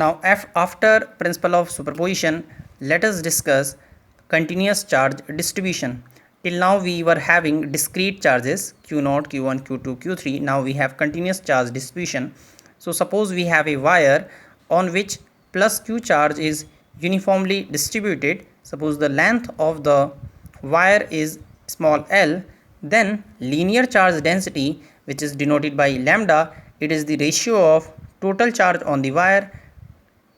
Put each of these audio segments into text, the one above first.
Now after principle of superposition, let us discuss continuous charge distribution. Till now we were having discrete charges Q0, Q1, Q2, Q3. Now we have continuous charge distribution. So suppose we have a wire on which plus Q charge is uniformly distributed. Suppose the length of the wire is small l, then linear charge density, which is denoted by lambda, it is the ratio of total charge on the wire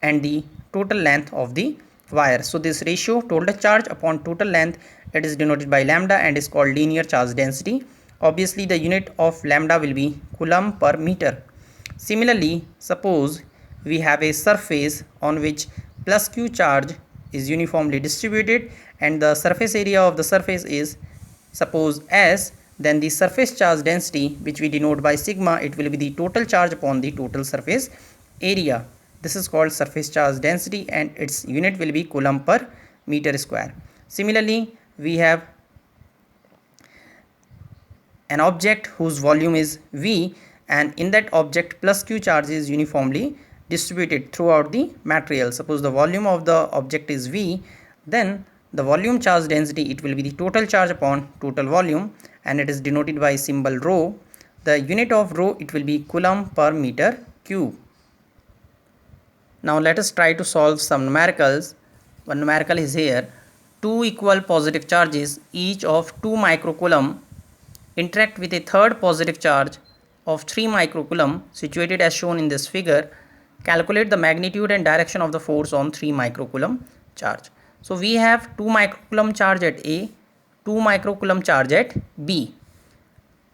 and the total length of the wire. So this ratio, total charge upon total length, it is denoted by lambda and is called linear charge density. Obviously the unit of lambda will be coulomb per meter. Similarly, suppose we have a surface on which plus Q charge is uniformly distributed and the surface area of the surface is suppose S, then the surface charge density, which we denote by sigma, it will be the total charge upon the total surface area. This is called surface charge density and its unit will be coulomb per meter square. Similarly, we have an object whose volume is V, and in that object plus Q charge is uniformly distributed throughout the material. Suppose the volume of the object is V, then the volume charge density, it will be the total charge upon total volume and it is denoted by symbol rho. The unit of rho, it will be coulomb per meter cube. Now let us try to solve some numericals. One numerical is here. Two equal positive charges, each of 2 microcoulomb, interact with a third positive charge of 3 microcoulomb situated as shown in this figure. Calculate the magnitude and direction of the force on 3 microcoulomb charge. So we have 2 microcoulomb charge at A, 2 microcoulomb charge at B.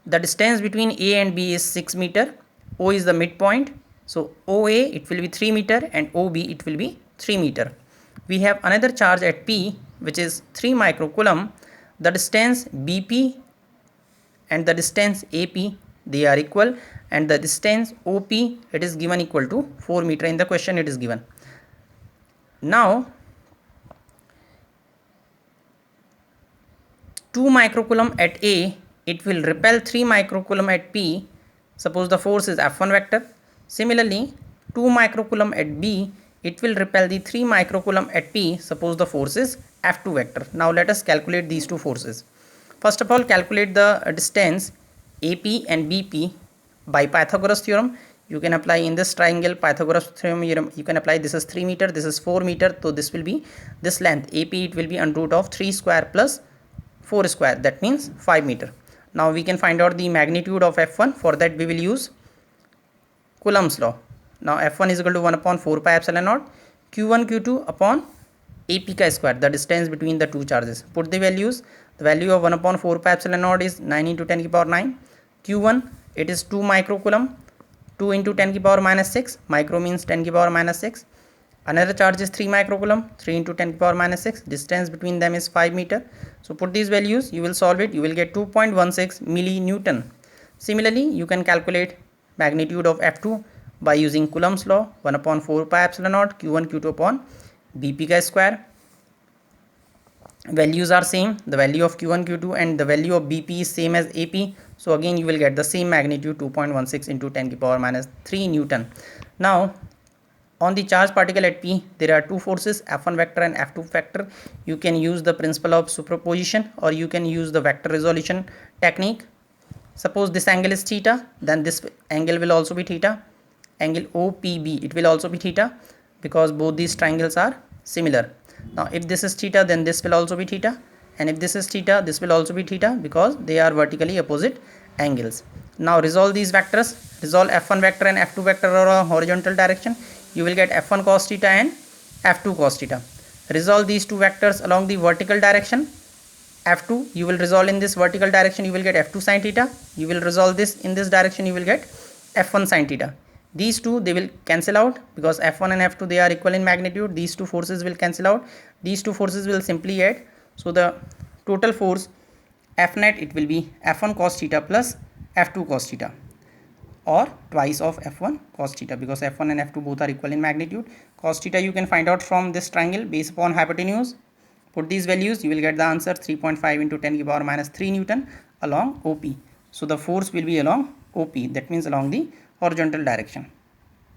The distance between A and B is 6 meter. O is the midpoint. So OA, it will be 3 meter and OB, it will be 3 meter. We have another charge at P, which is 3 microcoulomb. The distance BP and the distance AP, they are equal, and the distance OP, it is given equal to 4 meter. In the question it is given. Now 2 microcoulomb at A, it will repel 3 microcoulomb at P. Suppose the force is F1 vector. Similarly, 2 microcoulomb at B, it will repel the 3 microcoulomb at P. Suppose the force is F2 vector. Now let us calculate these two forces. First of all, calculate the distance AP and BP by Pythagoras theorem. You can apply in this triangle Pythagoras theorem. You can apply, this is 3 meter, this is 4 meter. So this will be this length AP, it will be under root of 3 square plus 4 square, that means 5 meter. Now we can find out the magnitude of F1. For that we will use Coulomb's law. Now F1 is equal to 1 upon 4 pi epsilon naught Q1 Q2 upon AP ka square, the distance between the two charges. Put the values. The value of 1 upon 4 pi epsilon naught is 9 into 10 to the power 9. Q1, it is 2 microcoulomb. 2 into 10 to the power minus 6. Micro means 10 to the power minus 6. Another charge is 3 microcoulomb. 3 into 10 to the power minus 6. Distance between them is 5 meter. So put these values. You will solve it. You will get 2.16 millinewton. Similarly, you can calculate magnitude of F2 by using Coulomb's law. 1 upon 4 pi epsilon naught Q1 Q2 upon BP ka square. Values are same. The value of Q1 Q2 and the value of BP is same as AP. So again you will get the same magnitude, 2.16 into 10 to the power minus 3 Newton. Now on the charge particle at P, there are two forces, F1 vector and F2 vector. You can use the principle of superposition or you can use the vector resolution technique. Suppose this angle is theta, then this angle will also be theta. Angle OPB, it will also be theta because both these triangles are similar. Now if this is theta, then this will also be theta, and if this is theta, this will also be theta because they are vertically opposite angles. Now resolve these vectors. Resolve F1 vector and F2 vector or a horizontal direction. You will get F1 cos theta and F2 cos theta. Resolve these two vectors along the vertical direction. F2, you will resolve in this vertical direction, you will get F2 sin theta. You will resolve this in this direction, you will get F1 sin theta. These two, they will cancel out because F1 and F2, they are equal in magnitude. These two forces will cancel out. These two forces will simply add. So the total force F net, it will be F1 cos theta plus F2 cos theta, or twice of F1 cos theta because F1 and F2 both are equal in magnitude. Cos theta you can find out from this triangle based upon hypotenuse. Put these values, you will get the answer 3.5 into 10 to the power minus 3 Newton along OP. So the force will be along OP, that means along the horizontal direction.